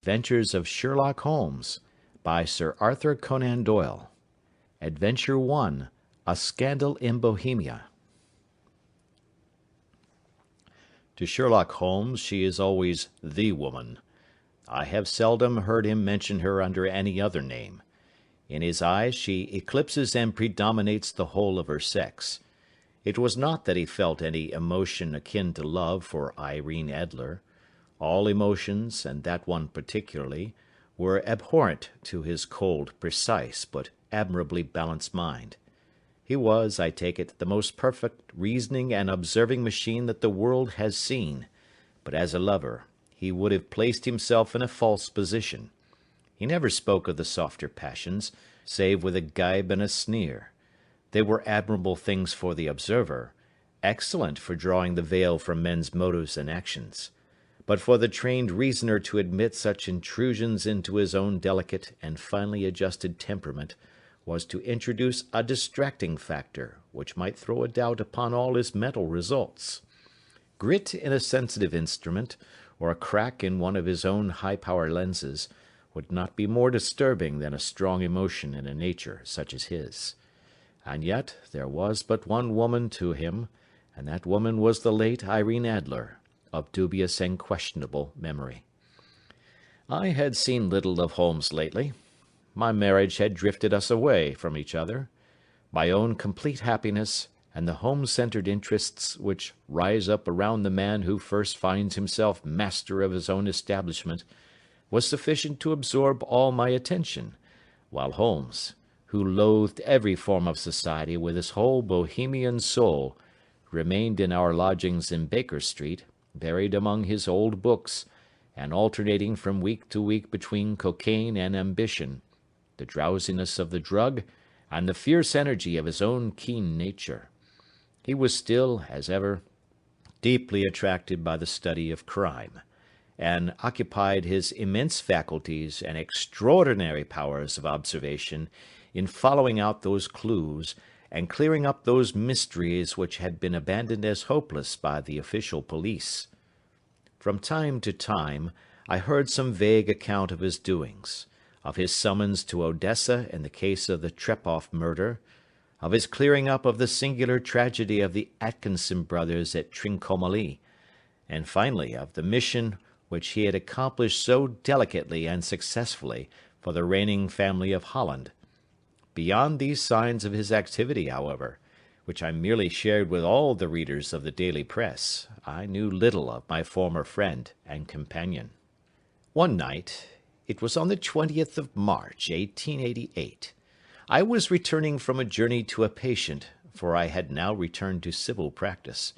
Adventures of Sherlock Holmes by Sir Arthur Conan Doyle. Adventure 1. A Scandal in Bohemia. To Sherlock Holmes she is always the woman. I have seldom heard him mention her under any other name. In his eyes she eclipses and predominates the whole of her sex. It was not that he felt any emotion akin to love for Irene Adler. All emotions, and that one particularly, were abhorrent to his cold, precise, but admirably balanced mind. He was, I take it, the most perfect reasoning and observing machine that the world has seen, but as a lover he would have placed himself in a false position. He never spoke of the softer passions, save with a gibe and a sneer. They were admirable things for the observer, excellent for drawing the veil from men's motives and actions. But for the trained reasoner to admit such intrusions into his own delicate and finely adjusted temperament was to introduce a distracting factor which might throw a doubt upon all his mental results. Grit in a sensitive instrument, or a crack in one of his own high-power lenses, would not be more disturbing than a strong emotion in a nature such as his. And yet there was but one woman to him, and that woman was the late Irene Adler, of dubious and questionable memory. I had seen little of Holmes lately. My marriage had drifted us away from each other. My own complete happiness, and the home-centered interests which rise up around the man who first finds himself master of his own establishment, was sufficient to absorb all my attention, while Holmes, who loathed every form of society with his whole Bohemian soul, remained in our lodgings in Baker Street, buried among his old books, and alternating from week to week between cocaine and ambition, the drowsiness of the drug, and the fierce energy of his own keen nature. He was still, as ever, deeply attracted by the study of crime, and occupied his immense faculties and extraordinary powers of observation in following out those clues and clearing up those mysteries which had been abandoned as hopeless by the official police. From time to time I heard some vague account of his doings, of his summons to Odessa in the case of the Trepoff murder, of his clearing up of the singular tragedy of the Atkinson brothers at Trincomalee, and finally of the mission which he had accomplished so delicately and successfully for the reigning family of Holland. Beyond these signs of his activity, however, which I merely shared with all the readers of the daily press, I knew little of my former friend and companion. One night, it was on the 20th of March, 1888, I was returning from a journey to a patient, for I had now returned to civil practice,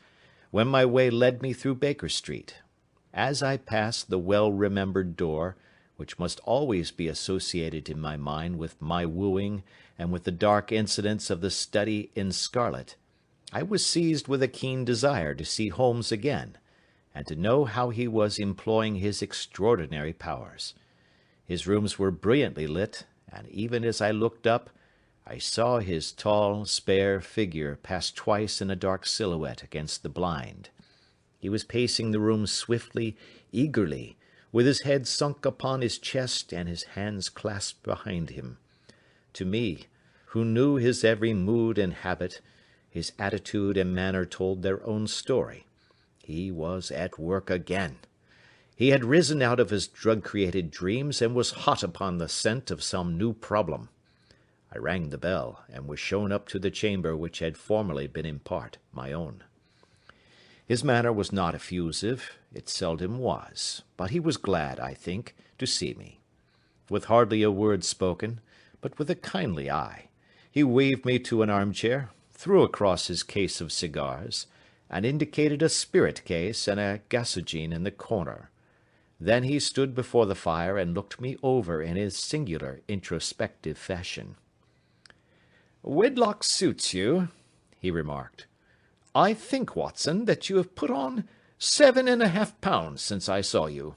when my way led me through Baker Street. As I passed the well-remembered door, which must always be associated in my mind with my wooing and with the dark incidents of the study in scarlet, I was seized with a keen desire to see Holmes again, and to know how he was employing his extraordinary powers. His rooms were brilliantly lit, and even as I looked up, I saw his tall, spare figure pass twice in a dark silhouette against the blind. He was pacing the room swiftly, eagerly, with his head sunk upon his chest and his hands clasped behind him. To me, who knew his every mood and habit, his attitude and manner told their own story. He was at work again. He had risen out of his drug-created dreams and was hot upon the scent of some new problem. I rang the bell, and was shown up to the chamber which had formerly been in part my own. His manner was not effusive, it seldom was, but he was glad, I think, to see me. With hardly a word spoken, but with a kindly eye, he waved me to an armchair, threw across his case of cigars, and indicated a spirit case and a gasogene in the corner. Then he stood before the fire and looked me over in his singular introspective fashion. "Wedlock suits you," he remarked. "I think, Watson, that you have put on 7½ pounds since I saw you."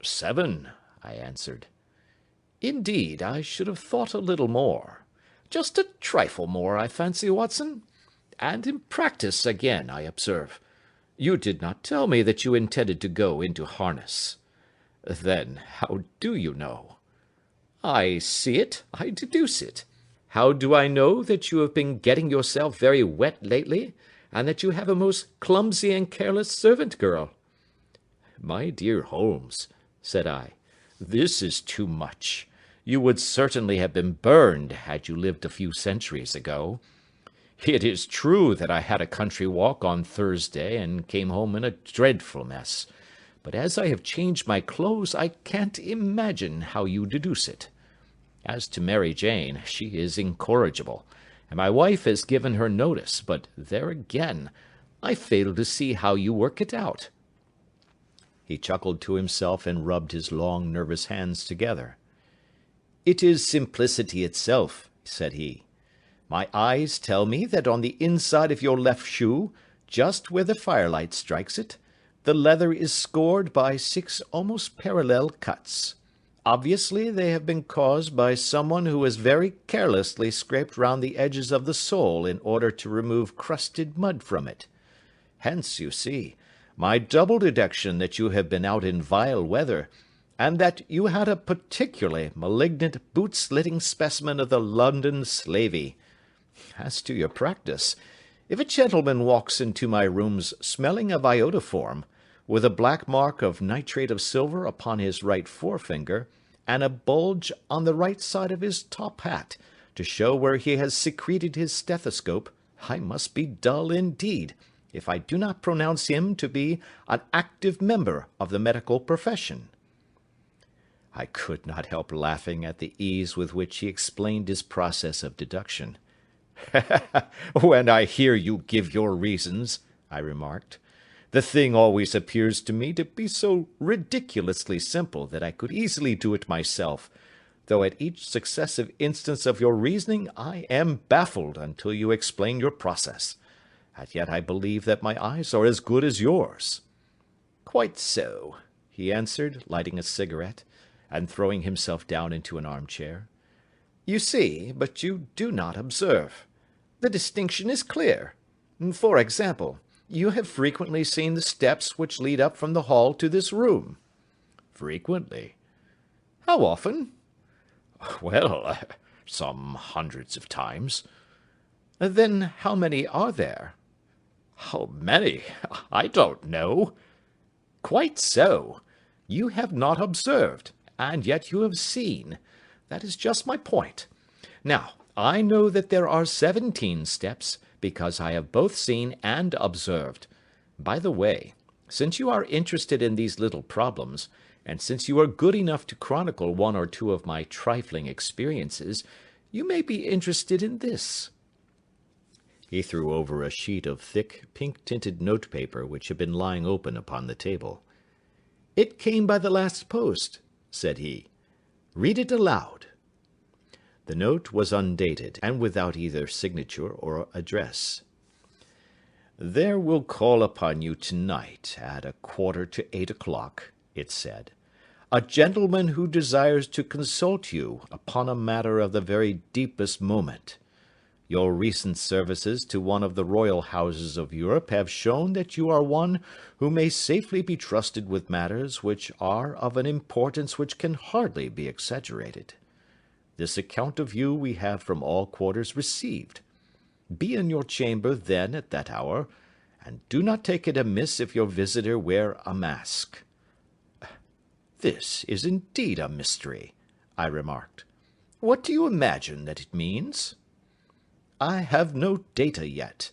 "7," I answered. "Indeed, I should have thought a little more. Just a trifle more, I fancy, Watson. And in practice again, I observe. You did not tell me that you intended to go into harness." Then how do you know? I see it, I deduce it. How do I know that you have been getting yourself very wet lately, and that you have a most clumsy and careless servant girl? My dear Holmes, said I, this is too much. You would certainly have been burned had you lived a few centuries ago. It is true that I had a country walk on Thursday and came home in a dreadful mess, but as I have changed my clothes, I can't imagine how you deduce it. As to Mary Jane, she is incorrigible, and my wife has given her notice, but there again, I fail to see how you work it out. He chuckled to himself and rubbed his long, nervous hands together. It is simplicity itself, said he. My eyes tell me that on the inside of your left shoe, just where the firelight strikes it, the leather is scored by 6 almost parallel cuts. Obviously, they have been caused by someone who has very carelessly scraped round the edges of the sole in order to remove crusted mud from it. Hence, you see, my double deduction that you have been out in vile weather, and that you had a particularly malignant boot-slitting specimen of the London slavey. As to your practice, if a gentleman walks into my rooms smelling of iodoform, with a black mark of nitrate of silver upon his right forefinger, and a bulge on the right side of his top hat, to show where he has secreted his stethoscope, I must be dull indeed, if I do not pronounce him to be an active member of the medical profession. I could not help laughing at the ease with which he explained his process of deduction. When I hear you give your reasons, I remarked, the thing always appears to me to be so ridiculously simple that I could easily do it myself, though at each successive instance of your reasoning I am baffled until you explain your process. And yet I believe that my eyes are as good as yours. Quite so, he answered, lighting a cigarette, and throwing himself down into an armchair. You see, but you do not observe. The distinction is clear. For example, you have frequently seen the steps which lead up from the hall to this room. Frequently. How often? Well, some hundreds of times. Then how many are there? How many? I don't know. Quite so. You have not observed, and yet you have seen. That is just my point. Now, I know that there are 17 steps, because I have both seen and observed. By the way, since you are interested in these little problems, and since you are good enough to chronicle one or two of my trifling experiences, you may be interested in this. He threw over a sheet of thick, pink-tinted notepaper which had been lying open upon the table. It came by the last post, said he. Read it aloud. The note was undated, and without either signature or address. There will call upon you tonight at 7:45, 8:00, it said, a gentleman who desires to consult you upon a matter of the very deepest moment. Your recent services to one of the royal houses of Europe have shown that you are one who may safely be trusted with matters which are of an importance which can hardly be exaggerated. This account of you we have from all quarters received. Be in your chamber then at that hour, and do not take it amiss if your visitor wear a mask. This is indeed a mystery, I remarked. What do you imagine that it means? I have no data yet.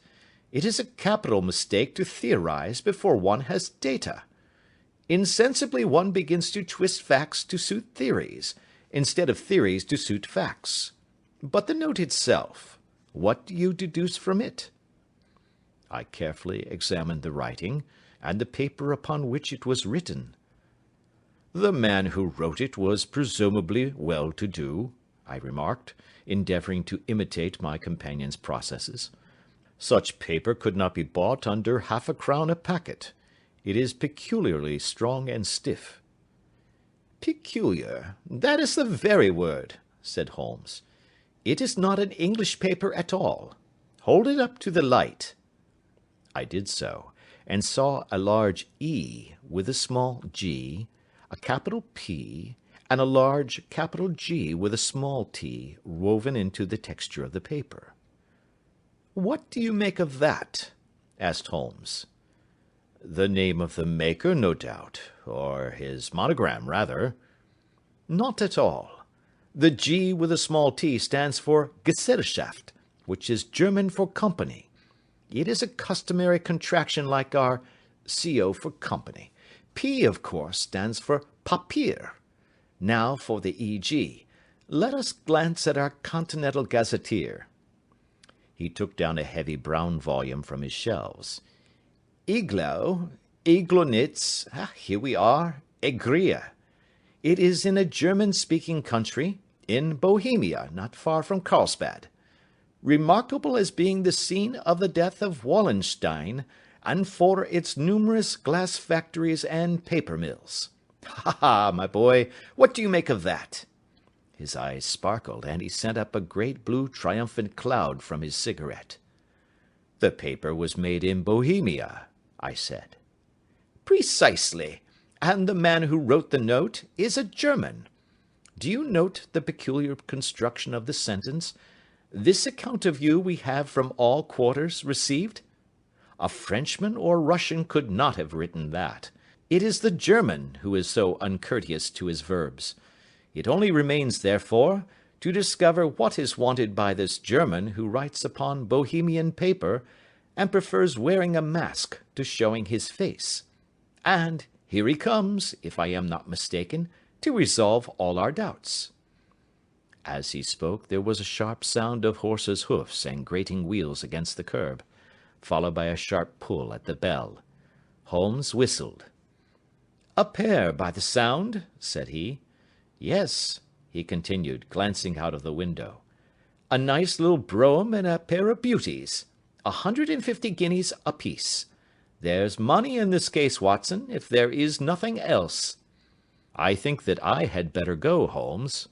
It is a capital mistake to theorize before one has data. Insensibly one begins to twist facts to suit theories, instead of theories to suit facts. But the note itself, what do you deduce from it? I carefully examined the writing, and the paper upon which it was written. The man who wrote it was presumably well-to-do, I remarked, endeavouring to imitate my companion's processes. Such paper could not be bought under 1/2 crown a packet. It is peculiarly strong and stiff. Peculiar, that is the very word, said Holmes. It is not an English paper at all. Hold it up to the light. I did so, and saw a large E with a small g, a capital P, and a large capital G with a small t woven into the texture of the paper. "What do you make of that?" asked Holmes. "The name of the maker, no doubt, or his monogram, rather." "Not at all. The G with a small t stands for Gesellschaft, which is German for company. It is a customary contraction like our CO for company. P, of course, stands for Papier. Now for the EG. Let us glance at our Continental Gazetteer." He took down a heavy brown volume from his shelves. Iglonitz, here we are, Egria. It is in a German-speaking country, in Bohemia, not far from Carlsbad. Remarkable as being the scene of the death of Wallenstein, and for its numerous glass factories and paper mills. Ha ha, my boy, what do you make of that? His eyes sparkled, and he sent up a great blue triumphant cloud from his cigarette. "The paper was made in Bohemia," I said. "Precisely, and the man who wrote the note is a German. Do you note the peculiar construction of the sentence? 'This account of you we have from all quarters received'? A Frenchman or Russian could not have written that. It is the German who is so uncourteous to his verbs. It only remains, therefore, to discover what is wanted by this German who writes upon Bohemian paper and prefers wearing a mask to showing his face. And here he comes, if I am not mistaken, to resolve all our doubts." As he spoke, there was a sharp sound of horses' hoofs and grating wheels against the curb, followed by a sharp pull at the bell. Holmes whistled. "A pair, by the sound," said he. "Yes," he continued, glancing out of the window. "A nice little brougham and a pair of beauties. 150 guineas apiece. There's money in this case, Watson, if there is nothing else." "I think that I had better go, Holmes."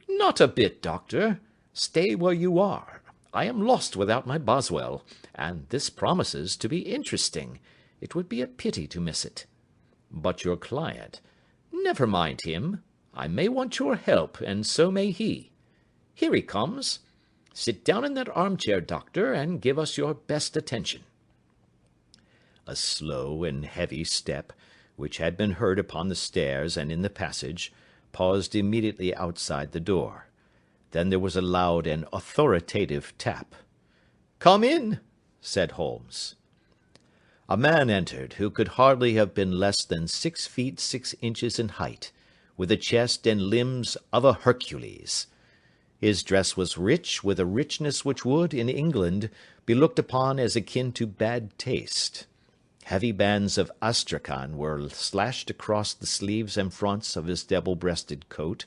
"Not a bit, Doctor. Stay where you are. I am lost without my Boswell, and this promises to be interesting. It would be a pity to miss it." "But your client—" "Never mind him. I may want your help, and so may he. Here he comes. Sit down in that armchair, Doctor, and give us your best attention." A slow and heavy step, which had been heard upon the stairs and in the passage, paused immediately outside the door. Then there was a loud and authoritative tap. "Come in," said Holmes. A man entered who could hardly have been less than 6 feet 6 inches in height, with a chest and limbs of a Hercules. His dress was rich, with a richness which would, in England, be looked upon as akin to bad taste. Heavy bands of astrakhan were slashed across the sleeves and fronts of his double-breasted coat,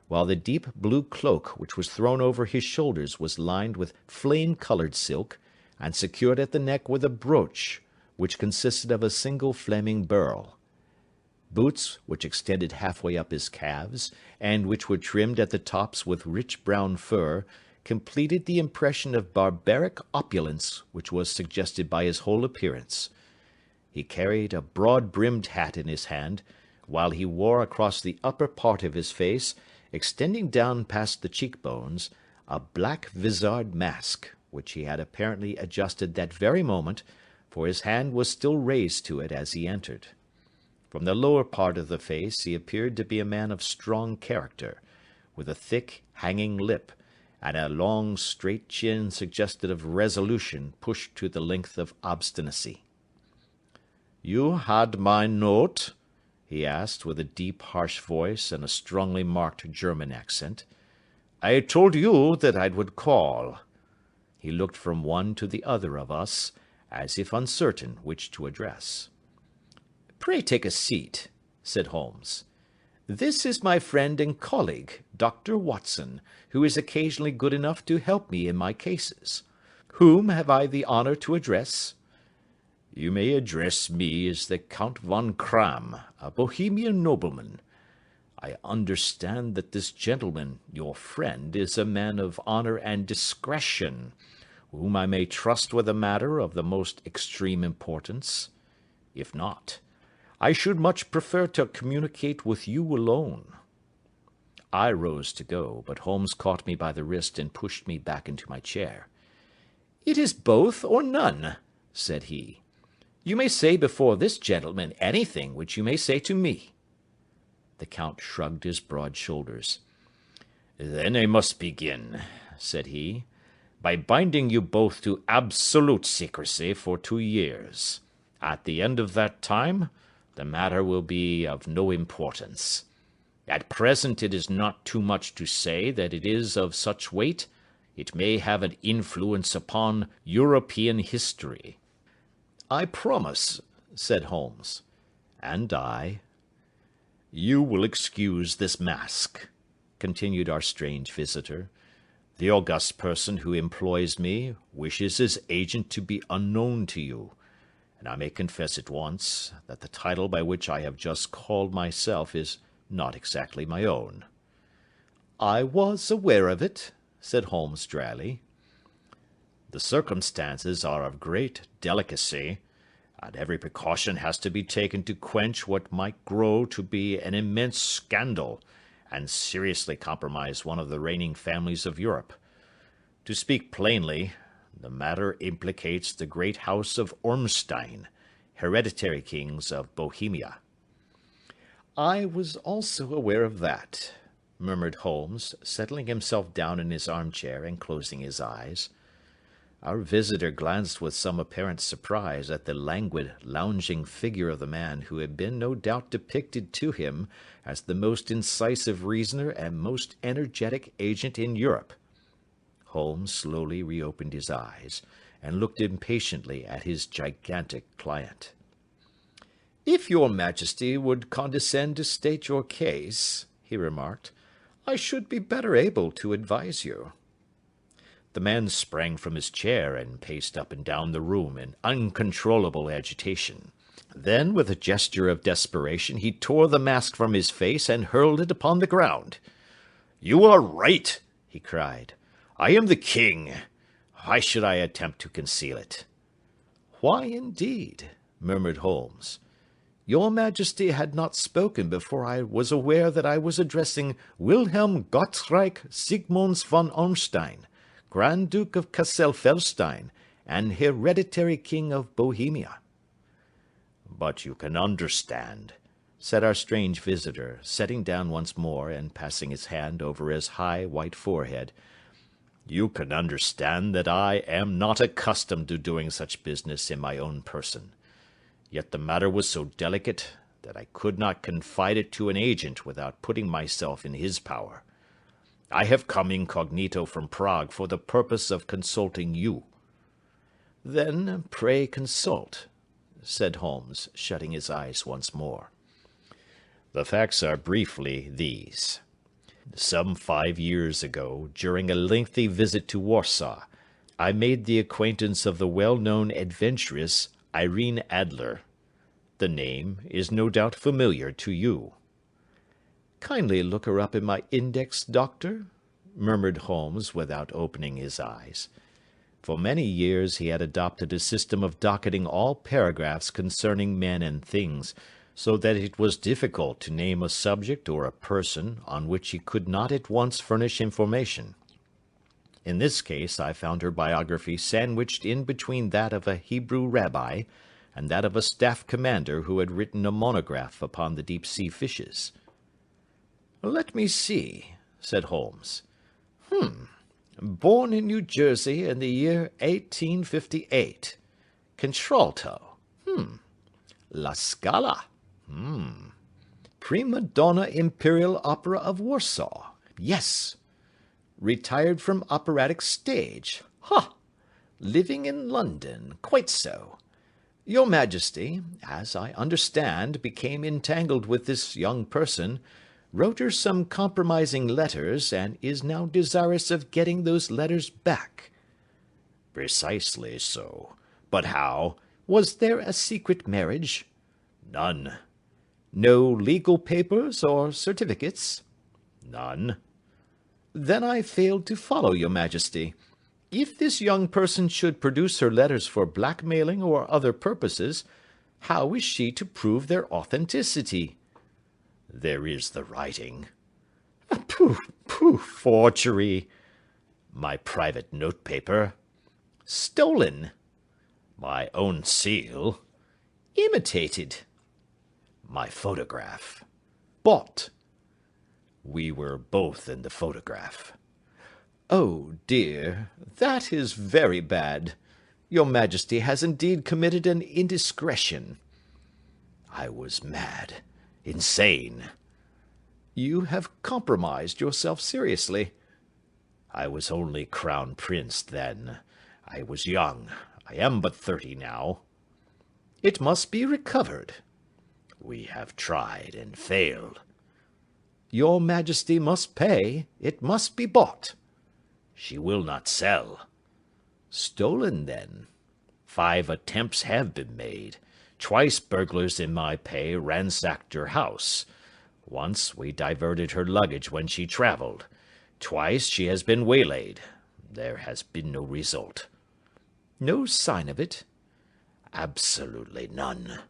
while the deep blue cloak which was thrown over his shoulders was lined with flame-coloured silk, and secured at the neck with a brooch, which consisted of a single flaming beryl. Boots, which extended halfway up his calves, and which were trimmed at the tops with rich brown fur, completed the impression of barbaric opulence which was suggested by his whole appearance. He carried a broad-brimmed hat in his hand, while he wore across the upper part of his face, extending down past the cheek-bones, a black vizard mask, which he had apparently adjusted that very moment, for his hand was still raised to it as he entered. From the lower part of the face he appeared to be a man of strong character, with a thick, hanging lip, and a long, straight chin suggestive of resolution pushed to the length of obstinacy. "You had my note?" he asked, with a deep, harsh voice and a strongly marked German accent. "I told you that I would call." He looked from one to the other of us, as if uncertain which to address. "Pray take a seat," said Holmes. "This is my friend and colleague, Dr. Watson, who is occasionally good enough to help me in my cases. Whom have I the honour to address?" "You may address me as the Count von Kramm, a Bohemian nobleman. I understand that this gentleman, your friend, is a man of honour and discretion, whom I may trust with a matter of the most extreme importance. If not, I should much prefer to communicate with you alone." I rose to go, but Holmes caught me by the wrist and pushed me back into my chair. "It is both or none," said he. "You may say before this gentleman anything which you may say to me." The Count shrugged his broad shoulders. "Then I must begin," said he, "by binding you both to absolute secrecy for 2 years. At the end of that time, the matter will be of no importance. At present it is not too much to say that it is of such weight it may have an influence upon European history." "I promise," said Holmes. "And I." "You will excuse this mask," continued our strange visitor. "The august person who employs me wishes his agent to be unknown to you, and I may confess at once that the title by which I have just called myself is not exactly my own." "I was aware of it," said Holmes dryly. "The circumstances are of great delicacy, and every precaution has to be taken to quench what might grow to be an immense scandal and seriously compromise one of the reigning families of Europe. To speak plainly, the matter implicates the great house of Ormstein, hereditary kings of Bohemia." "I was also aware of that," murmured Holmes, settling himself down in his armchair and closing his eyes. Our visitor glanced with some apparent surprise at the languid, lounging figure of the man who had been no doubt depicted to him as the most incisive reasoner and most energetic agent in Europe. Holmes slowly reopened his eyes and looked impatiently at his gigantic client. "If your Majesty would condescend to state your case," he remarked, "I should be better able to advise you." The man sprang from his chair and paced up and down the room in uncontrollable agitation. Then, with a gesture of desperation, he tore the mask from his face and hurled it upon the ground. "You are right," he cried. "I am the king. Why should I attempt to conceal it?" "Why, indeed?" murmured Holmes. "Your Majesty had not spoken before I was aware that I was addressing Wilhelm Gottschalk Sigmunds von Ormstein, Grand Duke of Cassel-Felstein, and hereditary King of Bohemia." "But you can understand," said our strange visitor, sitting down once more and passing his hand over his high white forehead, "you can understand that I am not accustomed to doing such business in my own person. Yet the matter was so delicate that I could not confide it to an agent without putting myself in his power. I have come incognito from Prague for the purpose of consulting you." "Then pray consult," said Holmes, shutting his eyes once more. "The facts are briefly these. Some 5 years ago, during a lengthy visit to Warsaw, I made the acquaintance of the well-known adventuress Irene Adler. The name is no doubt familiar to you." "Kindly look her up in my index, Doctor," murmured Holmes without opening his eyes. For many years he had adopted a system of docketing all paragraphs concerning men and things, so that it was difficult to name a subject or a person on which he could not at once furnish information. In this case I found her biography sandwiched in between that of a Hebrew rabbi and that of a staff commander who had written a monograph upon the deep-sea fishes. "Let me see," said Holmes. Born in New Jersey in the year 1858. Contralto. La Scala. Prima donna Imperial Opera of Warsaw. Yes. Retired from operatic stage. Ha! Living in London. Quite so. Your Majesty, as I understand, became entangled with this young person, wrote her some compromising letters, and is now desirous of getting those letters back." "Precisely so. But how?" "Was there a secret marriage?" "None." "No legal papers or certificates?" "None." "Then I failed to follow, your Majesty. If this young person should produce her letters for blackmailing or other purposes, How is she to prove their authenticity? There is the writing. Pooh, pooh, forgery. My private notepaper. Stolen. My own seal. Imitated. My photograph. Bought. We were both in the photograph. Oh, dear, that is very bad. Your Majesty has indeed committed an indiscretion. I was mad, insane. You have compromised yourself seriously. I was only crown prince then. I was young. I am but 30 now. It must be recovered. We have tried and failed. Your Majesty must pay. It must be bought. She will not sell. Stolen, then. 5 attempts have been made. Twice burglars in my pay ransacked her house. Once we diverted her luggage when she traveled. Twice she has been waylaid. There has been no result. No sign of it? Absolutely none.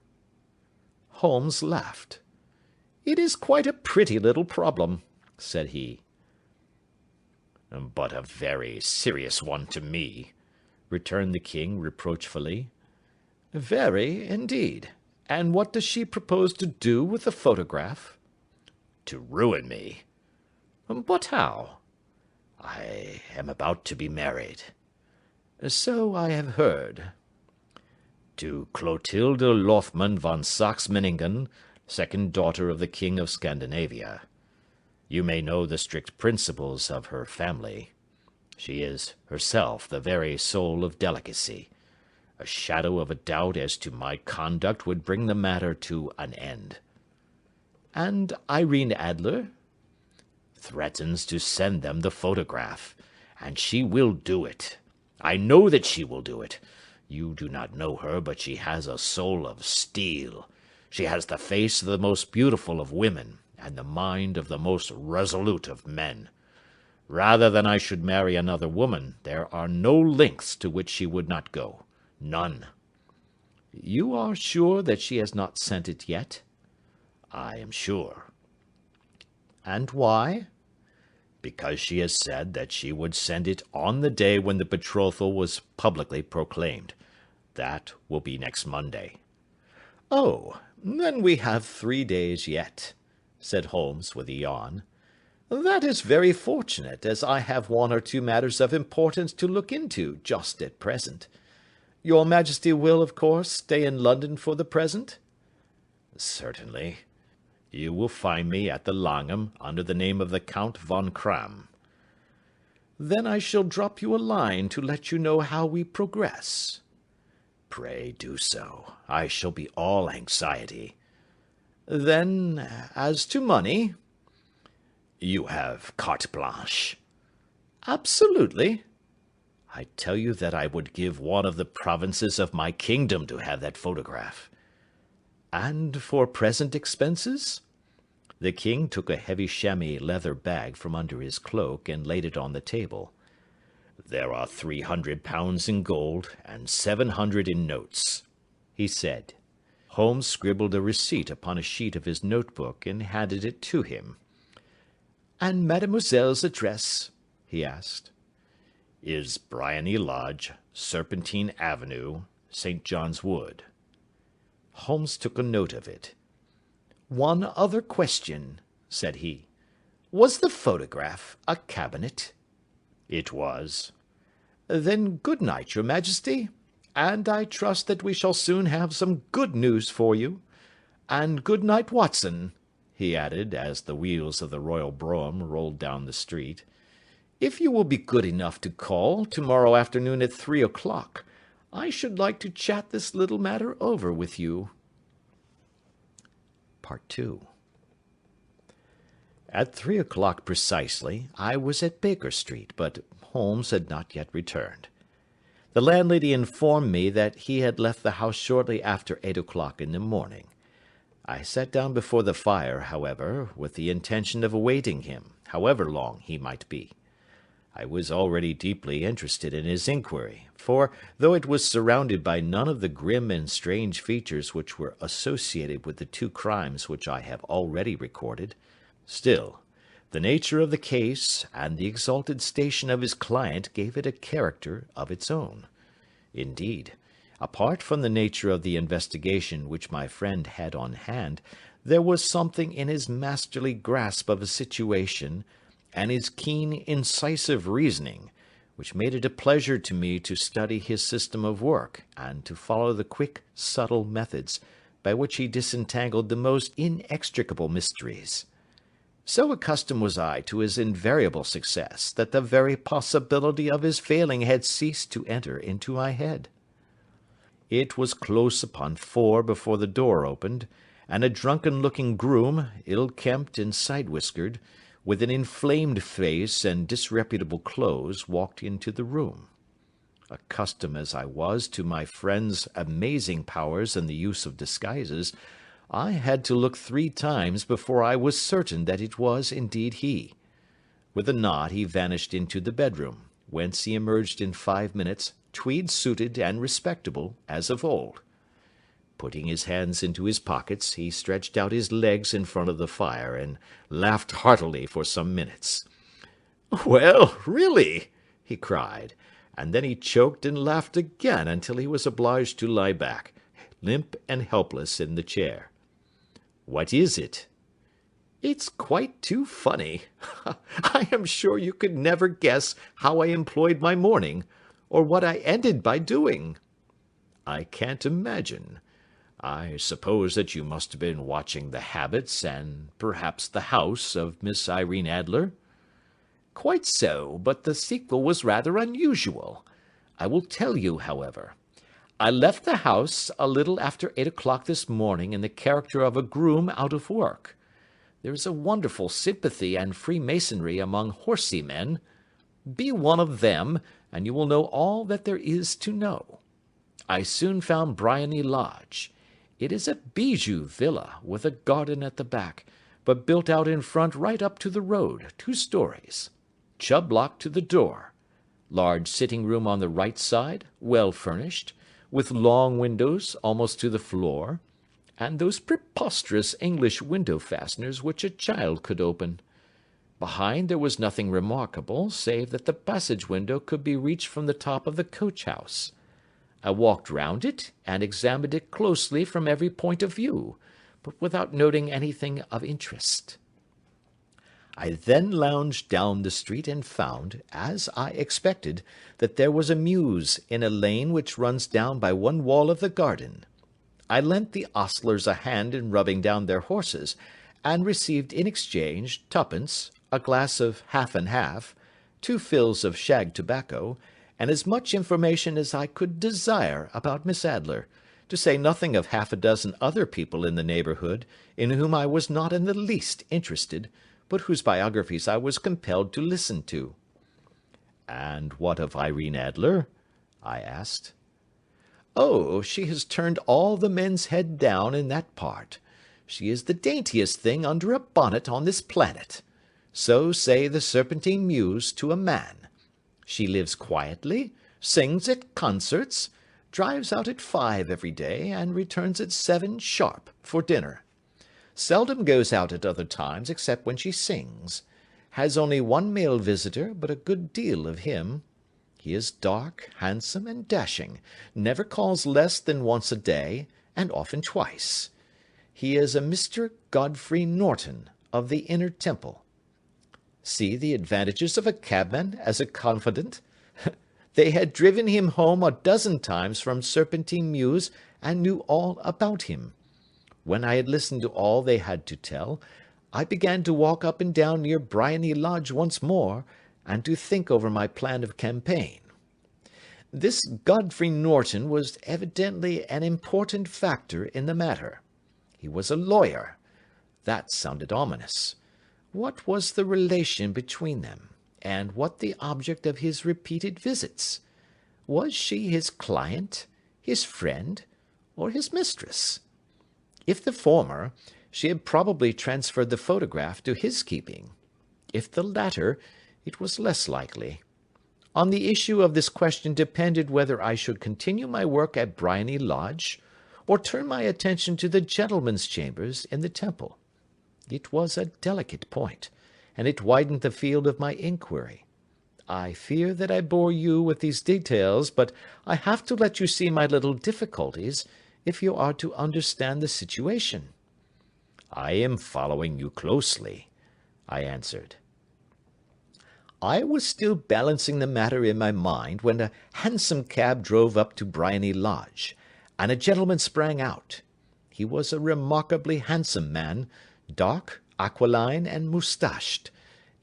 Holmes laughed. It is quite a pretty little problem, said he. But a very serious one to me, returned the king reproachfully. Very, indeed. And what does she propose to do with the photograph? To ruin me. But how? I am about to be married. So I have heard. To Clotilde Lothman von Saxe-Meiningen, second daughter of the King of Scandinavia. You may know the strict principles of her family. She is herself the very soul of delicacy. A shadow of a doubt as to my conduct would bring the matter to an end. And Irene Adler? Threatens to send them the photograph, and she will do it. I know that she will do it. You do not know her, but she has a soul of steel. She has the face of the most beautiful of women, and the mind of the most resolute of men. Rather than I should marry another woman, there are no lengths to which she would not go. None. You are sure that she has not sent it yet? I am sure. And why? Because she has said that she would send it on the day when the betrothal was publicly proclaimed. That will be next Monday. Oh, then we have 3 days yet, said Holmes with a yawn. That is very fortunate, as I have 1 or 2 matters of importance to look into just at present. Your Majesty will, of course, stay in London for the present? Certainly. You will find me at the Langham under the name of the Count von Kram. Then I shall drop you a line to let you know how we progress. Pray do so. I shall be all anxiety. Then, as to money? You have carte blanche. Absolutely. I tell you that I would give 1 of the provinces of my kingdom to have that photograph. And for present expenses? The king took a heavy chamois leather bag from under his cloak and laid it on the table. There are 300 pounds in gold and 700 in notes, he said. Holmes scribbled a receipt upon a sheet of his notebook and handed it to him. And mademoiselle's address? He asked. Is Briony Lodge, Serpentine Avenue, St. John's Wood. Holmes took a note of it. 1 other question, said he. Was the photograph a cabinet? It was. Then good night, your Majesty, and I trust that we shall soon have some good news for you. And good night, Watson, he added, as the wheels of the royal brougham rolled down the street. If you will be good enough to call tomorrow afternoon at 3 o'clock, I should like to chat this little matter over with you. Part 2. At 3 o'clock precisely, I was at Baker Street, but Holmes had not yet returned. The landlady informed me that he had left the house shortly after 8 o'clock in the morning. I sat down before the fire, however, with the intention of awaiting him, however long he might be. I was already deeply interested in his inquiry, for, though it was surrounded by none of the grim and strange features which were associated with the two crimes which I have already recorded, still, the nature of the case and the exalted station of his client gave it a character of its own. Indeed, apart from the nature of the investigation which my friend had on hand, there was something in his masterly grasp of a situation, and his keen, incisive reasoning, which made it a pleasure to me to study his system of work, and to follow the quick, subtle methods by which he disentangled the most inextricable mysteries. So accustomed was I to his invariable success, that the very possibility of his failing had ceased to enter into my head. It was close upon 4 before the door opened, and a drunken-looking groom, ill-kempt and side-whiskered, with an inflamed face and disreputable clothes, walked into the room. Accustomed as I was to my friend's amazing powers in the use of disguises, I had to look 3 times before I was certain that it was indeed he. With a nod he vanished into the bedroom, whence he emerged in 5 minutes, tweed-suited and respectable as of old. Putting his hands into his pockets, he stretched out his legs in front of the fire, and laughed heartily for some minutes. "Well, really!" he cried, and then he choked and laughed again until he was obliged to lie back, limp and helpless, in the chair. "What is it?" "It's quite too funny. I am sure you could never guess how I employed my morning, or what I ended by doing." "I can't imagine. I suppose that you must have been watching the habits, and perhaps the house, of Miss Irene Adler?" "Quite so, but the sequel was rather unusual. I will tell you, however. I left the house a little after 8 o'clock this morning in the character of a groom out of work. There is a wonderful sympathy and freemasonry among horsey men. Be one of them, and you will know all that there is to know. I soon found Briony Lodge. It is a bijou villa, with a garden at the back, but built out in front right up to the road, 2 stories. Chubb lock to the door. Large sitting room on the right side, well furnished, with long windows almost to the floor, and those preposterous English window fasteners which a child could open. Behind there was nothing remarkable, save that the passage window could be reached from the top of the coach-house. I walked round it, and examined it closely from every point of view, but without noting anything of interest. I then lounged down the street, and found, as I expected, that there was a mews in a lane which runs down by one wall of the garden. I lent the ostlers a hand in rubbing down their horses, and received in exchange 2d, a glass of half and half, 2 fills of shag tobacco, and as much information as I could desire about Miss Adler, to say nothing of half a dozen other people in the neighbourhood, in whom I was not in the least interested, but whose biographies I was compelled to listen to. "And what of Irene Adler?" I asked. "Oh, she has turned all the men's head down in that part. She is the daintiest thing under a bonnet on this planet. So say the Serpentine Mews to a man. She lives quietly, sings at concerts, drives out at 5 every day, and returns at 7 sharp for dinner. Seldom goes out at other times except when she sings. Has only 1 male visitor, but a good deal of him. He is dark, handsome, and dashing, never calls less than once a day, and often twice. He is a Mr. Godfrey Norton, of the Inner Temple. See the advantages of a cabman as a confidant. They had driven him home a dozen times from Serpentine Mews, and knew all about him. When I had listened to all they had to tell, I began to walk up and down near Briony Lodge once more, and to think over my plan of campaign. This Godfrey Norton was evidently an important factor in the matter. He was a lawyer. That sounded ominous. What was the relation between them, and what the object of his repeated visits? Was she his client, his friend, or his mistress? If the former, she had probably transferred the photograph to his keeping. If the latter, it was less likely. On the issue of this question depended whether I should continue my work at Briony Lodge, or turn my attention to the gentlemen's chambers in the Temple. It was a delicate point, and it widened the field of my inquiry. I fear that I bore you with these details, but I have to let you see my little difficulties, if you are to understand the situation. I am following you closely, I answered. I was still balancing the matter in my mind when a hansom cab drove up to Briony Lodge, and a gentleman sprang out. He was a remarkably handsome man, dark, aquiline, and moustached,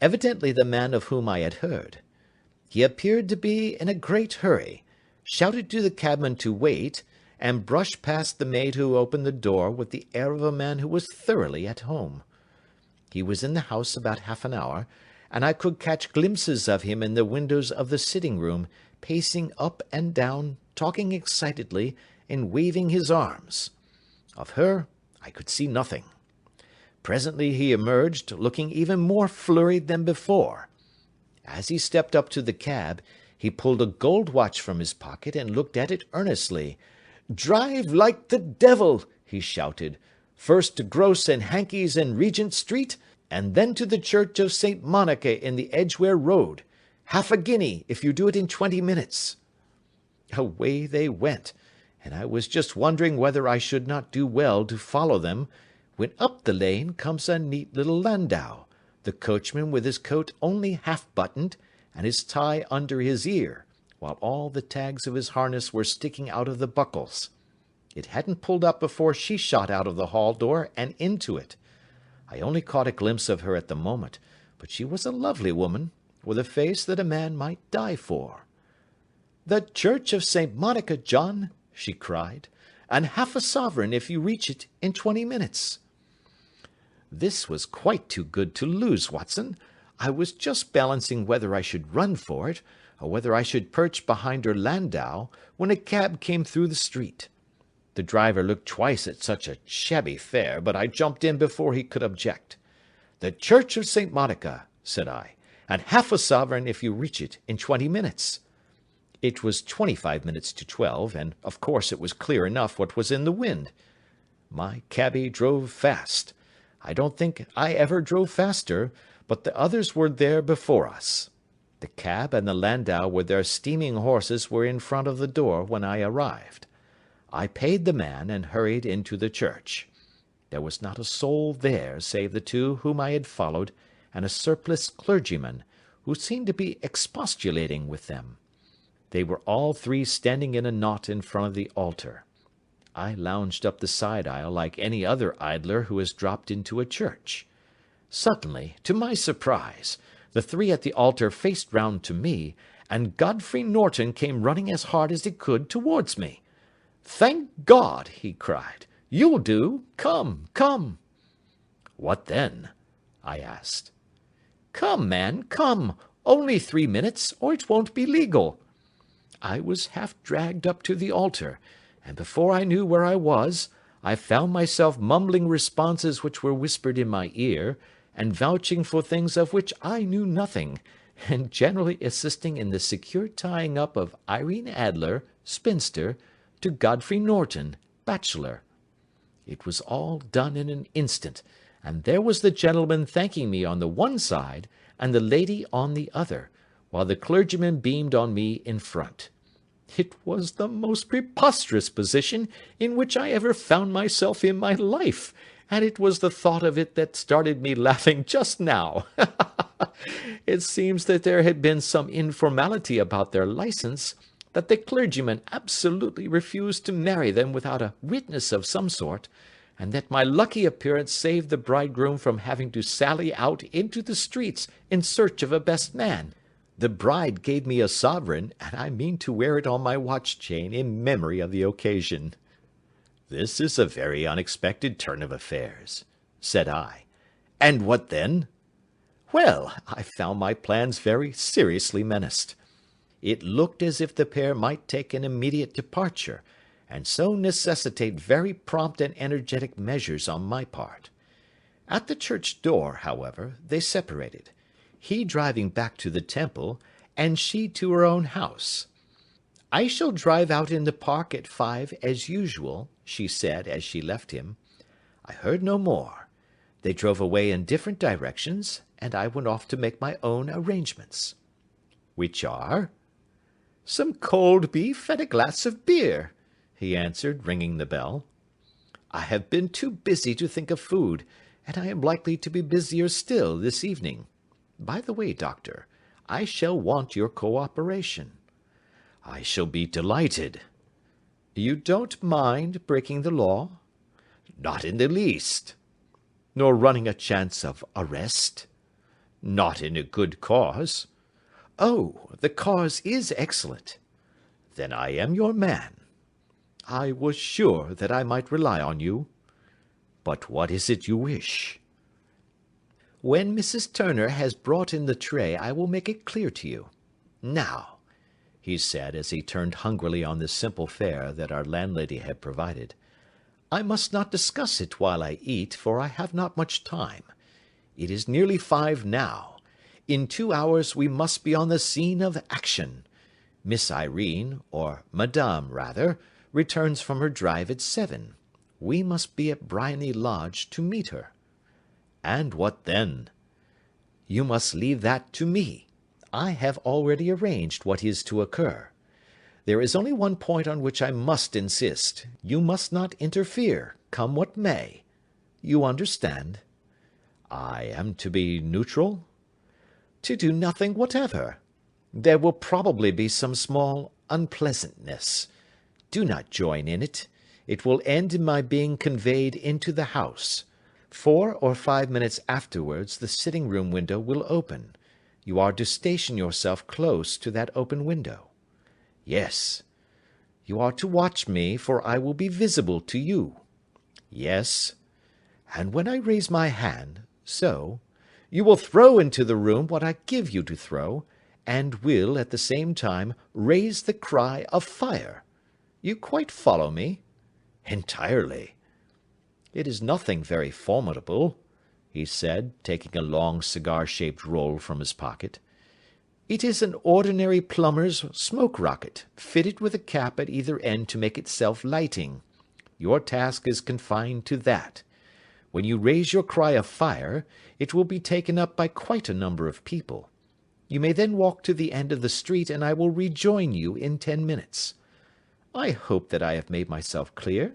evidently the man of whom I had heard. He appeared to be in a great hurry, shouted to the cabman to wait, and brushed past the maid who opened the door with the air of a man who was thoroughly at home. He was in the house about half an hour, and I could catch glimpses of him in the windows of the sitting-room, pacing up and down, talking excitedly, and waving his arms. Of her I could see nothing. Presently he emerged, looking even more flurried than before. As he stepped up to the cab, he pulled a gold watch from his pocket and looked at it earnestly. "Drive like the devil!" he shouted. "First to Gross and Hankey's in Regent Street, and then to the Church of St. Monica in the Edgware Road. Half a guinea if you do it in 20 minutes. Away they went, and I was just wondering whether I should not do well to follow them, when up the lane comes a neat little landau, the coachman with his coat only half buttoned, and his tie under his ear, while all the tags of his harness were sticking out of the buckles. It hadn't pulled up before she shot out of the hall door and into it. I only caught a glimpse of her at the moment, but she was a lovely woman, with a face that a man might die for. "The Church of St. Monica, John," she cried, "and half a sovereign if you reach it in 20 minutes. This was quite too good to lose, Watson. I was just balancing whether I should run for it, or whether I should perch behind her landau, when a cab came through the street. The driver looked twice at such a shabby fare, but I jumped in before he could object. "The Church of St. Monica," said I, "and half a sovereign if you reach it in 20 minutes. It was 25 minutes to 12, and of course it was clear enough what was in the wind. My cabby drove fast. I don't think I ever drove faster, but the others were there before us. The cab and the landau with their steaming horses were in front of the door when I arrived. I paid the man and hurried into the church. There was not a soul there save the two whom I had followed, and a surpliced clergyman, who seemed to be expostulating with them. They were all three standing in a knot in front of the altar. I lounged up the side aisle like any other idler who has dropped into a church. Suddenly, to my surprise, the three at the altar faced round to me, and Godfrey Norton came running as hard as he could towards me. "Thank God!" he cried. "You'll do. Come, come." "What then?" I asked. "Come, man, come. Only 3 minutes, or it won't be legal." I was half dragged up to the altar, and before I knew where I was, I found myself mumbling responses which were whispered in my ear, and vouching for things of which I knew nothing, and generally assisting in the secure tying up of Irene Adler, spinster, to Godfrey Norton, bachelor. It was all done in an instant, and there was the gentleman thanking me on the one side, and the lady on the other, while the clergyman beamed on me in front. It was the most preposterous position in which I ever found myself in my life, and it was the thought of it that started me laughing just now. It seems that there had been some informality about their licence, that the clergyman absolutely refused to marry them without a witness of some sort, and that my lucky appearance saved the bridegroom from having to sally out into the streets in search of a best man. The bride gave me a sovereign, and I mean to wear it on my watch-chain in memory of the occasion." "This is a very unexpected turn of affairs," said I. "And what then?" "Well, I found my plans very seriously menaced. It looked as if the pair might take an immediate departure, and so necessitate very prompt and energetic measures on my part. At the church door, however, they separated, he driving back to the Temple, and she to her own house. "I shall drive out in the park at 5 as usual," she said as she left him. I heard no more. They drove away in different directions, and I went off to make my own arrangements. "Which are?" "Some cold beef and a glass of beer," he answered, ringing the bell. "I have been too busy to think of food, and I am likely to be busier still this evening. By the way, Doctor, I shall want your cooperation." "I shall be delighted." "You don't mind breaking the law?" "Not in the least." "Nor running a chance of arrest?" "Not in a good cause." "Oh, the cause is excellent." "Then I am your man." "I was sure that I might rely on you." "But what is it you wish?" "When Mrs. Turner has brought in the tray I will make it clear to you. Now," he said, as he turned hungrily on the simple fare that our landlady had provided, "I must not discuss it while I eat, for I have not much time. It is nearly 5 now. In 2 hours we must be on the scene of action. Miss Irene, or Madame rather, returns from her drive at 7. We must be at Briony Lodge to meet her." "And what then?" "You must leave that to me. I have already arranged what is to occur. There is only one point on which I must insist. You must not interfere, come what may. You understand?" "I am to be neutral?" "To do nothing whatever. There will probably be some small unpleasantness. Do not join in it. It will end in my being conveyed into the house. 4 or 5 minutes afterwards the sitting-room window will open. You are to station yourself close to that open window." "Yes." "You are to watch me, for I will be visible to you." "Yes." "And when I raise my hand, so, you will throw into the room what I give you to throw, and will, at the same time, raise the cry of fire. You quite follow me?" "Entirely." "It is nothing very formidable," he said, taking a long cigar-shaped roll from his pocket. "It is an ordinary plumber's smoke rocket, fitted with a cap at either end to make it self-lighting. Your task is confined to that. When you raise your cry of fire, it will be taken up by quite a number of people. You may then walk to the end of the street, and I will rejoin you in 10 minutes. I hope that I have made myself clear?"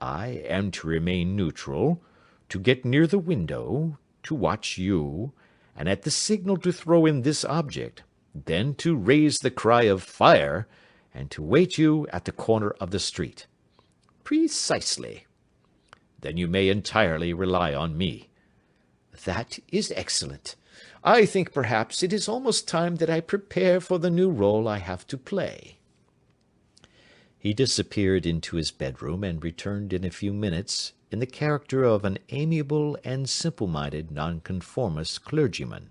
"I am to remain neutral, to get near the window, to watch you, and at the signal to throw in this object, then to raise the cry of fire, and to wait you at the corner of the street." "Precisely." "Then you may entirely rely on me." "That is excellent. I think perhaps it is almost time that I prepare for the new role I have to play." He disappeared into his bedroom, and returned in a few minutes in the character of an amiable and simple-minded nonconformist clergyman.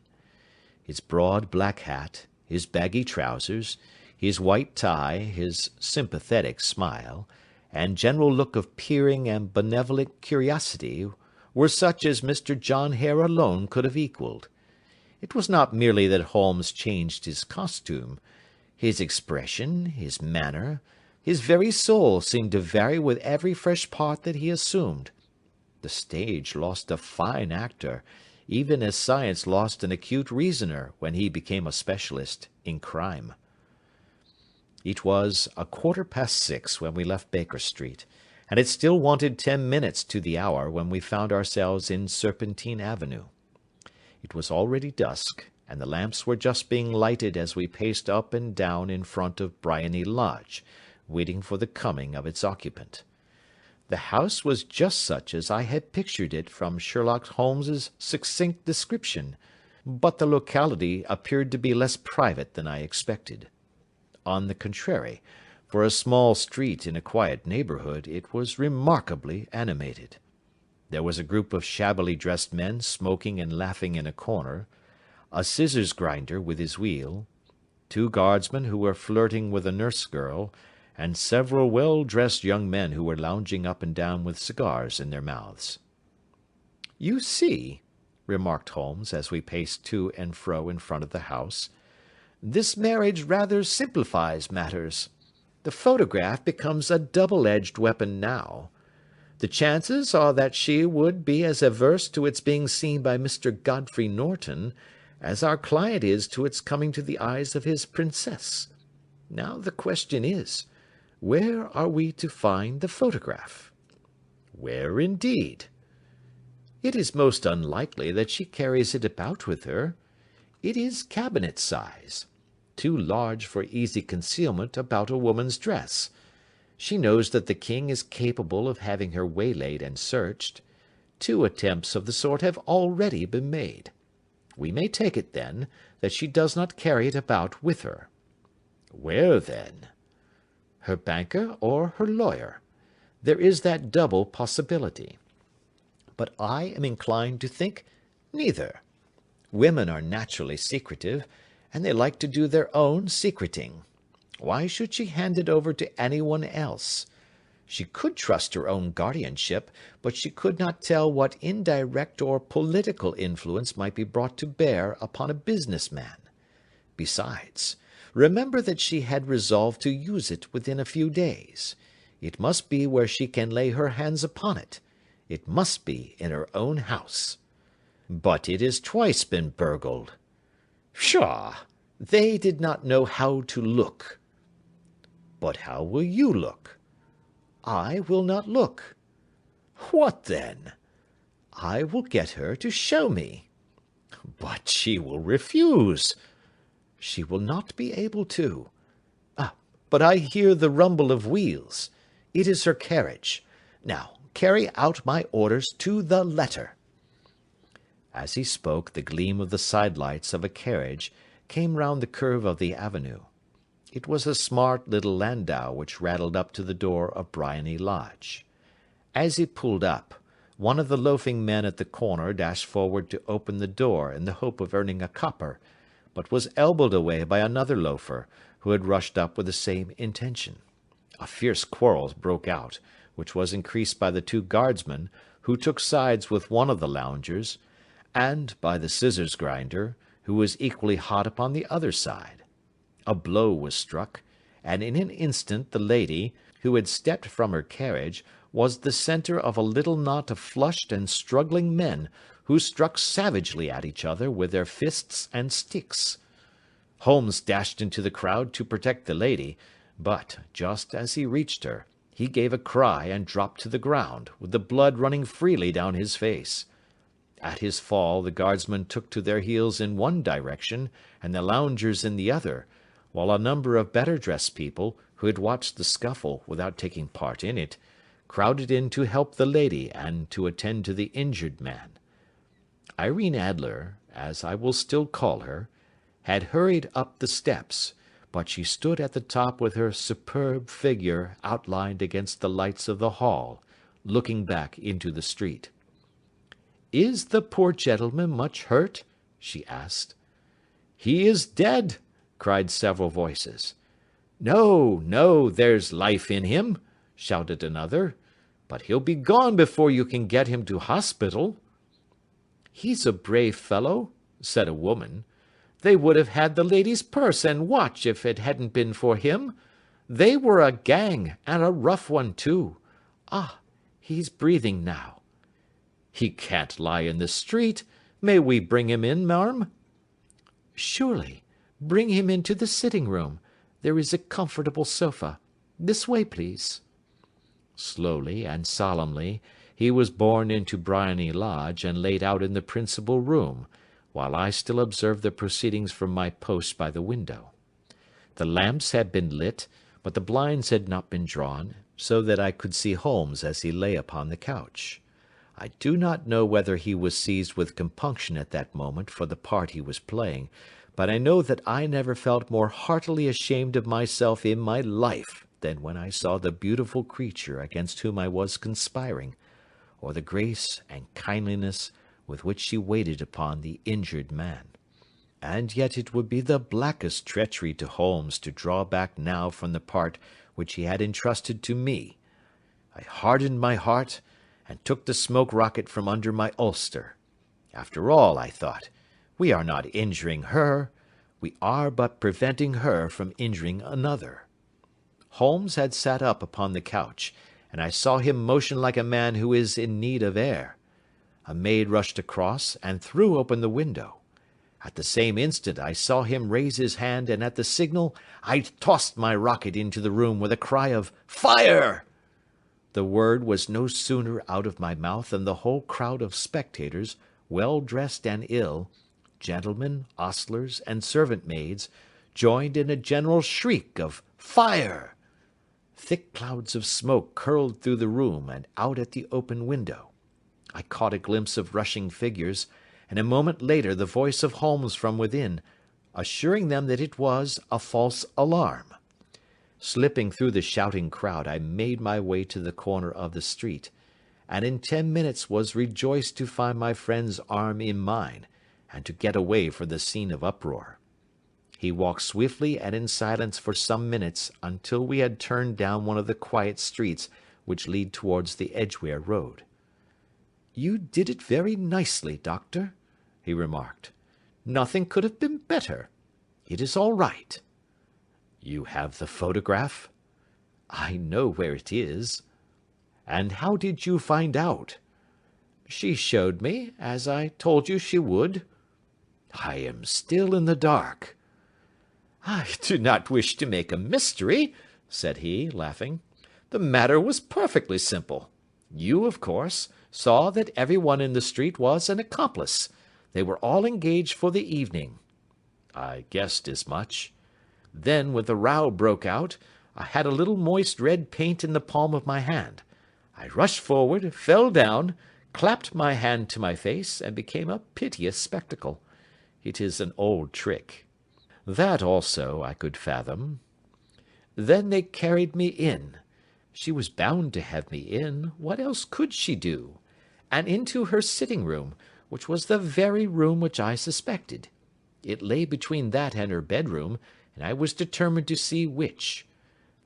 His broad black hat, his baggy trousers, his white tie, his sympathetic smile, and general look of peering and benevolent curiosity were such as Mr. John Hare alone could have equalled. It was not merely that Holmes changed his costume. His expression, his manner, his very soul seemed to vary with every fresh part that he assumed. The stage lost a fine actor, even as science lost an acute reasoner when he became a specialist in crime. It was 6:15 when we left Baker Street, and it still wanted 10 minutes to the hour when we found ourselves in Serpentine Avenue. It was already dusk, and the lamps were just being lighted as we paced up and down in front of Briony Lodge, waiting for the coming of its occupant. The house was just such as I had pictured it from Sherlock Holmes's succinct description, but the locality appeared to be less private than I expected. On the contrary, for a small street in a quiet neighbourhood, it was remarkably animated. There was a group of shabbily dressed men smoking and laughing in a corner, a scissors grinder with his wheel, 2 guardsmen who were flirting with a nurse-girl, and several well-dressed young men who were lounging up and down with cigars in their mouths. "You see," remarked Holmes, as we paced to and fro in front of the house, This marriage rather simplifies matters. The photograph becomes a double-edged weapon now. The chances are that she would be as averse to its being seen by Mr. Godfrey Norton as our client is to its coming to the eyes of his princess. Now the question is, where are we to find the photograph? Where indeed? It is most unlikely that she carries it about with her. It is cabinet size, too large for easy concealment about a woman's dress. She knows that the king is capable of having her waylaid and searched. 2 attempts of the sort have already been made. We may take it, then, that she does not carry it about with her. Where, then? Her banker or her lawyer. There is that double possibility. But I am inclined to think neither. Women are naturally secretive, and they like to do their own secreting. Why should she hand it over to anyone else? She could trust her own guardianship, but she could not tell what indirect or political influence might be brought to bear upon a business-man. Besides, remember that she had resolved to use it within a few days. It must be where she can lay her hands upon it. It must be in her own house. But it has twice been burgled. Pshaw! They did not know how to look. But how will you look? I will not look. What then? I will get her to show me. But she will refuse. She will not be able to. But I hear the rumble of wheels. It is her carriage. Now, carry out my orders to the letter. As he spoke, the gleam of the sidelights of a carriage came round the curve of the avenue. It was a smart little landau which rattled up to the door of Briony Lodge. As he pulled up, one of the loafing men at the corner dashed forward to open the door in the hope of earning a copper, but was elbowed away by another loafer, who had rushed up with the same intention. A fierce quarrel broke out, which was increased by the 2 guardsmen, who took sides with one of the loungers, and by the scissors grinder, who was equally hot upon the other side. A blow was struck, and in an instant the lady, who had stepped from her carriage, was the centre of a little knot of flushed and struggling men, who struck savagely at each other with their fists and sticks. Holmes dashed into the crowd to protect the lady, but, just as he reached her, he gave a cry and dropped to the ground, with the blood running freely down his face. At his fall the guardsmen took to their heels in one direction, and the loungers in the other, while a number of better-dressed people, who had watched the scuffle without taking part in it, crowded in to help the lady and to attend to the injured man. Irene Adler, as I will still call her, had hurried up the steps, but she stood at the top with her superb figure outlined against the lights of the hall, looking back into the street. "Is the poor gentleman much hurt?" she asked. "He is dead," cried several voices. "No, no, there's life in him," shouted another, "but he'll be gone before you can get him to hospital." "He's a brave fellow," said a woman. "They would have had the lady's purse and watch if it hadn't been for him. They were a gang, and a rough one too. Ah, he's breathing now." "He can't lie in the street. May we bring him in, marm?" "Surely. Bring him into the sitting-room. There is a comfortable sofa. This way, please." Slowly and solemnly he was borne into Briony Lodge and laid out in the principal room, while I still observed the proceedings from my post by the window. The lamps had been lit, but the blinds had not been drawn, so that I could see Holmes as he lay upon the couch. I do not know whether he was seized with compunction at that moment for the part he was playing, but I know that I never felt more heartily ashamed of myself in my life than when I saw the beautiful creature against whom I was conspiring, or the grace and kindliness with which she waited upon the injured man. And yet it would be the blackest treachery to Holmes to draw back now from the part which he had entrusted to me. I hardened my heart, and took the smoke rocket from under my ulster. After all, I thought, we are not injuring her. We are but preventing her from injuring another." Holmes had sat up upon the couch, and I saw him motion like a man who is in need of air. A maid rushed across and threw open the window. At the same instant I saw him raise his hand, and at the signal I tossed my rocket into the room with a cry of "Fire!" The word was no sooner out of my mouth than the whole crowd of spectators, well dressed and ill, gentlemen, ostlers, and servant maids, joined in a general shriek of "Fire!" Thick clouds of smoke curled through the room and out at the open window. I caught a glimpse of rushing figures, and a moment later the voice of Holmes from within, assuring them that it was a false alarm. Slipping through the shouting crowd, I made my way to the corner of the street, and in 10 minutes was rejoiced to find my friend's arm in mine, and to get away from the scene of uproar. He walked swiftly and in silence for some minutes until we had turned down one of the quiet streets which lead towards the Edgware Road. "You did it very nicely, Doctor," he remarked. "Nothing could have been better. It is all right." "You have the photograph?" "I know where it is." "And how did you find out?" "She showed me, as I told you she would." "I am still in the dark." "I do not wish to make a mystery," said he, laughing. "The matter was perfectly simple. You, of course, saw that everyone in the street was an accomplice. They were all engaged for the evening." "I guessed as much." "Then, when the row broke out, I had a little moist red paint in the palm of my hand. I rushed forward, fell down, clapped my hand to my face, and became a piteous spectacle. It is an old trick." "That also I could fathom." "Then they carried me in. She was bound to have me in. What else could she do? And into her sitting room, which was the very room which I suspected. It lay between that and her bedroom, and I was determined to see which.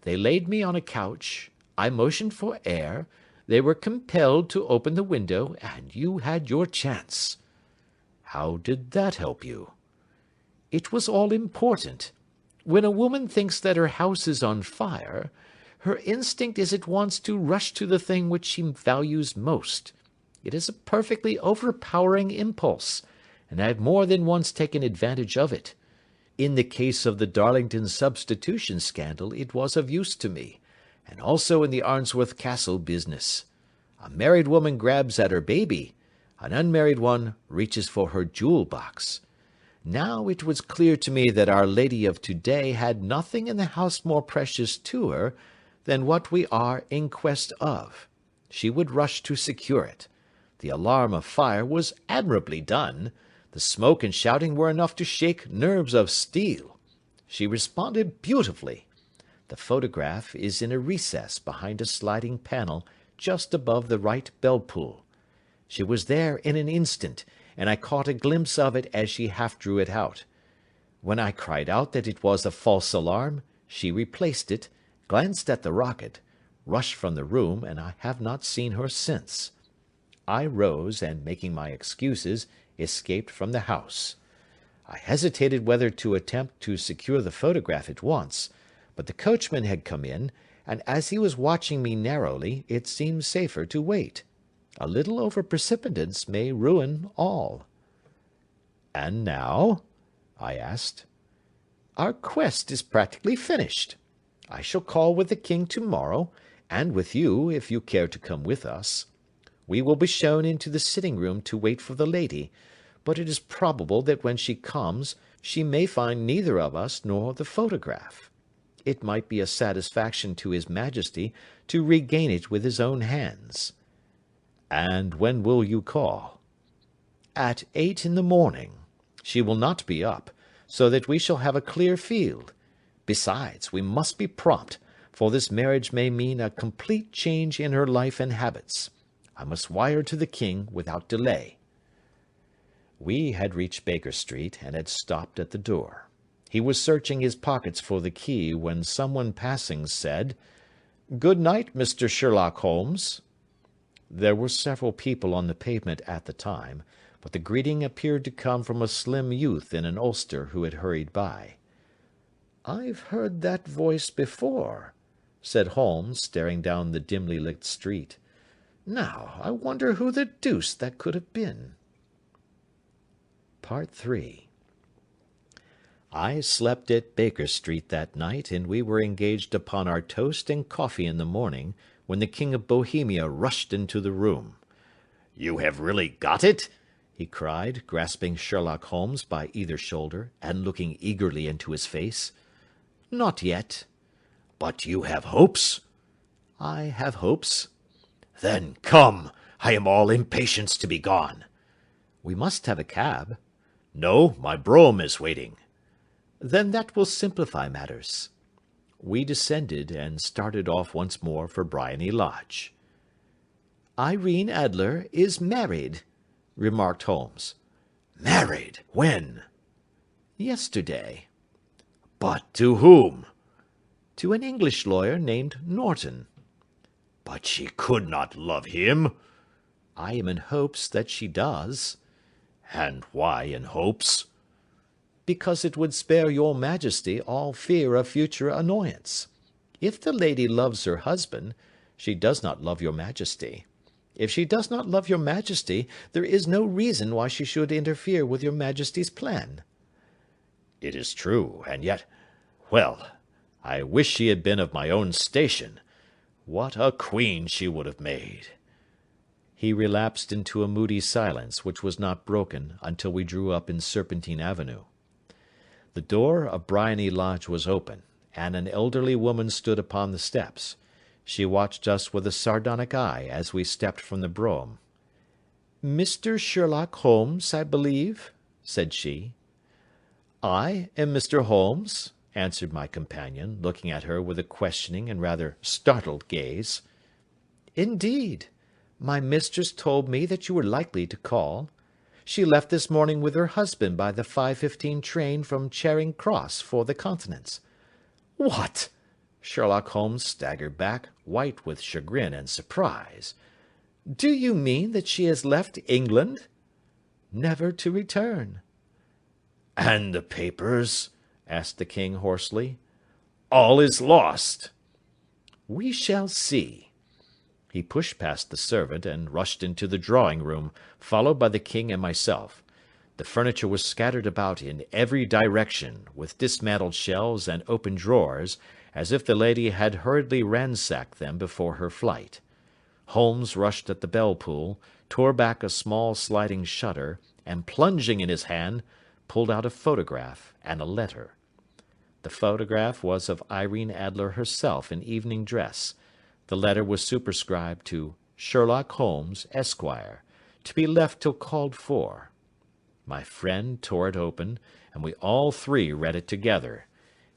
They laid me on a couch. I motioned for air. They were compelled to open the window, and you had your chance." "How did that help you?" "It was all important. When a woman thinks that her house is on fire, her instinct is at once to rush to the thing which she values most. It is a perfectly overpowering impulse, and I have more than once taken advantage of it. In the case of the Darlington substitution scandal it was of use to me, and also in the Arnsworth Castle business. A married woman grabs at her baby, an unmarried one reaches for her jewel box. Now it was clear to me that Our Lady of today had nothing in the house more precious to her than what we are in quest of. She would rush to secure it. The alarm of fire was admirably done. The smoke and shouting were enough to shake nerves of steel. She responded beautifully. The photograph is in a recess behind a sliding panel just above the right bell-pull. She was there in an instant, and I caught a glimpse of it as she half drew it out. When I cried out that it was a false alarm, she replaced it, glanced at the rocket, rushed from the room, and I have not seen her since. I rose, and making my excuses, escaped from the house. I hesitated whether to attempt to secure the photograph at once, but the coachman had come in, and as he was watching me narrowly, it seemed safer to wait. A little over-precipitance may ruin all. "And now?" I asked. "Our quest is practically finished. I shall call with the king to-morrow, and with you, if you care to come with us. We will be shown into the sitting-room to wait for the lady, but it is probable that when she comes she may find neither of us nor the photograph. It might be a satisfaction to his Majesty to regain it with his own hands." "And when will you call?" "At 8 in the morning. She will not be up, so that we shall have a clear field. Besides, we must be prompt, for this marriage may mean a complete change in her life and habits. I must wire to the king without delay." We had reached Baker Street, and had stopped at the door. He was searching his pockets for the key, when someone passing said, "Good night, Mr. Sherlock Holmes." There were several people on the pavement at the time, but the greeting appeared to come from a slim youth in an ulster who had hurried by. "I've heard that voice before," said Holmes, staring down the dimly lit street. "Now, I wonder who the deuce that could have been." Part 3. I slept at Baker Street that night, and we were engaged upon our toast and coffee in the morning, when the King of Bohemia rushed into the room. "You have really got it?" he cried, grasping Sherlock Holmes by either shoulder, and looking eagerly into his face. "Not yet." "But you have hopes?" "I have hopes." "Then come, I am all impatience to be gone." "We must have a cab." "No, my brougham is waiting." "Then that will simplify matters." We descended, and started off once more for Briony Lodge. "Irene Adler is married," remarked Holmes. "Married? When?" "Yesterday." "But to whom?" "To an English lawyer named Norton." "But she could not love him." "I am in hopes that she does." "And why in hopes?" "Because it would spare your Majesty all fear of future annoyance. If the lady loves her husband, she does not love your Majesty. If she does not love your Majesty, there is no reason why she should interfere with your Majesty's plan." "It is true, and yet, well, I wish she had been of my own station. What a queen she would have made!" He relapsed into a moody silence, which was not broken until we drew up in Serpentine Avenue. The door of Briony Lodge was open, and an elderly woman stood upon the steps. She watched us with a sardonic eye as we stepped from the brougham. "Mr. Sherlock Holmes, I believe?" said she. "I am Mr. Holmes," answered my companion, looking at her with a questioning and rather startled gaze. "Indeed! My mistress told me that you were likely to call. She left this morning with her husband by the 5:15 train from Charing Cross for the Continent." "What!" Sherlock Holmes staggered back, white with chagrin and surprise. "Do you mean that she has left England?" "Never to return." "And the papers?" asked the king hoarsely. "All is lost." "We shall see." He pushed past the servant and rushed into the drawing-room, followed by the king and myself. The furniture was scattered about in every direction, with dismantled shelves and open drawers, as if the lady had hurriedly ransacked them before her flight. Holmes rushed at the bell-pull, tore back a small sliding shutter, and, plunging in his hand, pulled out a photograph and a letter. The photograph was of Irene Adler herself in evening dress. The letter was superscribed to Sherlock Holmes, Esquire, to be left till called for. My friend tore it open, and we all three read it together.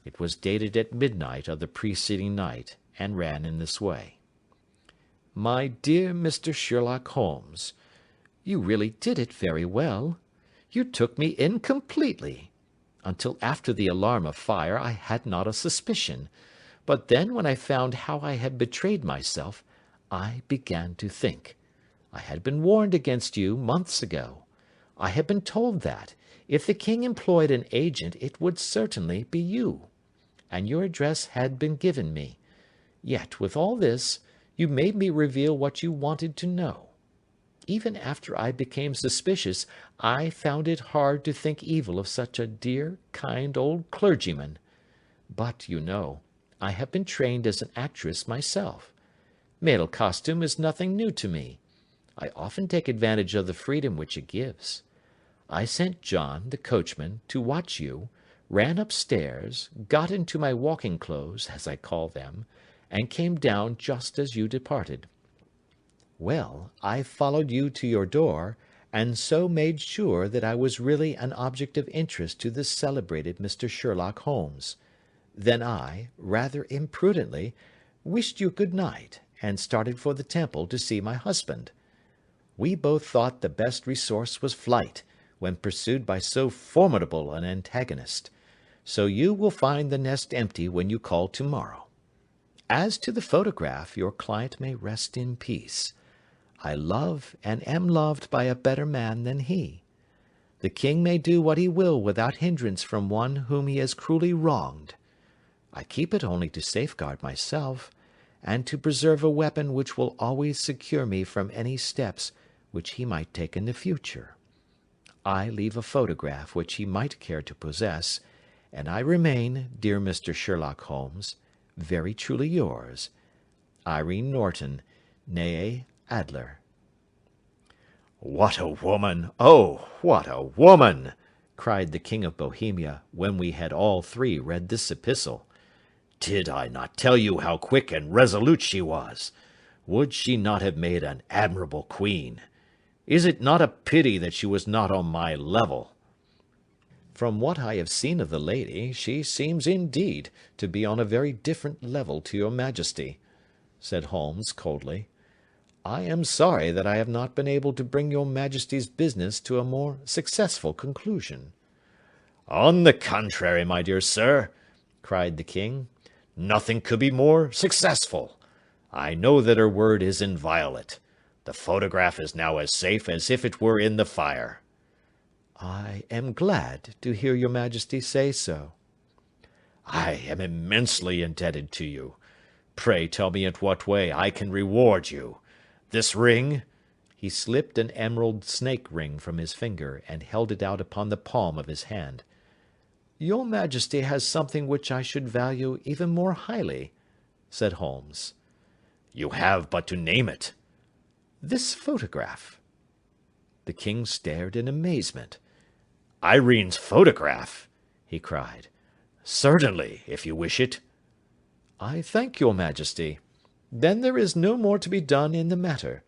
It was dated at midnight of the preceding night, and ran in this way: "My dear Mr. Sherlock Holmes, you really did it very well. You took me in completely. Until after the alarm of fire I had not a suspicion, but then when I found how I had betrayed myself, I began to think. I had been warned against you months ago. I had been told that, if the king employed an agent, it would certainly be you. And your address had been given me. Yet, with all this, you made me reveal what you wanted to know. Even after I became suspicious, I found it hard to think evil of such a dear, kind old clergyman. But, you know, I have been trained as an actress myself. Male costume is nothing new to me. I often take advantage of the freedom which it gives. I sent John, the coachman, to watch you, ran upstairs, got into my walking clothes, as I call them, and came down just as you departed. Well, I followed you to your door, and so made sure that I was really an object of interest to the celebrated Mr. Sherlock Holmes. Then I, rather imprudently, wished you good night, and started for the Temple to see my husband. We both thought the best resource was flight, when pursued by so formidable an antagonist. So you will find the nest empty when you call tomorrow. As to the photograph, your client may rest in peace. I love and am loved by a better man than he. The king may do what he will without hindrance from one whom he has cruelly wronged. I keep it only to safeguard myself, and to preserve a weapon which will always secure me from any steps which he might take in the future. I leave a photograph which he might care to possess, and I remain, dear Mr. Sherlock Holmes, very truly yours, Irene Norton, née Adler. What a woman! Oh, what a woman! cried the King of Bohemia, when we had all three read this epistle. Did I not tell you how quick and resolute she was? Would she not have made an admirable queen? Is it not a pity that she was not on my level? From what I have seen of the lady, she seems indeed to be on a very different level to your Majesty, said Holmes coldly. I am sorry that I have not been able to bring your Majesty's business to a more successful conclusion. On the contrary, my dear sir, cried the king, nothing could be more successful. I know that her word is inviolate. The photograph is now as safe as if it were in the fire. I am glad to hear your Majesty say so. I am immensely indebted to you. Pray tell me in what way I can reward you. This ring—" He slipped an emerald snake ring from his finger, and held it out upon the palm of his hand. "Your Majesty has something which I should value even more highly," said Holmes. "You have but to name it." "This photograph." The king stared in amazement. "Irene's photograph!" he cried. "Certainly, if you wish it." "I thank your Majesty. Then there is no more to be done in the matter.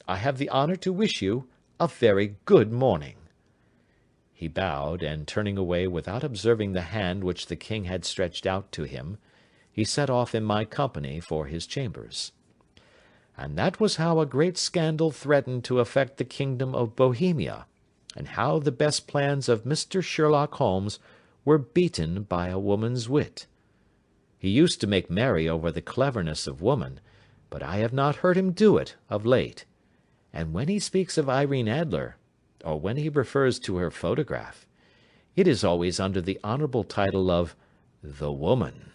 I have the honour to wish you a very good morning." He bowed, and turning away without observing the hand which the king had stretched out to him, he set off in my company for his chambers. And that was how a great scandal threatened to affect the kingdom of Bohemia, and how the best plans of Mr. Sherlock Holmes were beaten by a woman's wit. He used to make merry over the cleverness of woman, but I have not heard him do it of late, and when he speaks of Irene Adler, or when he refers to her photograph, it is always under the honourable title of the woman.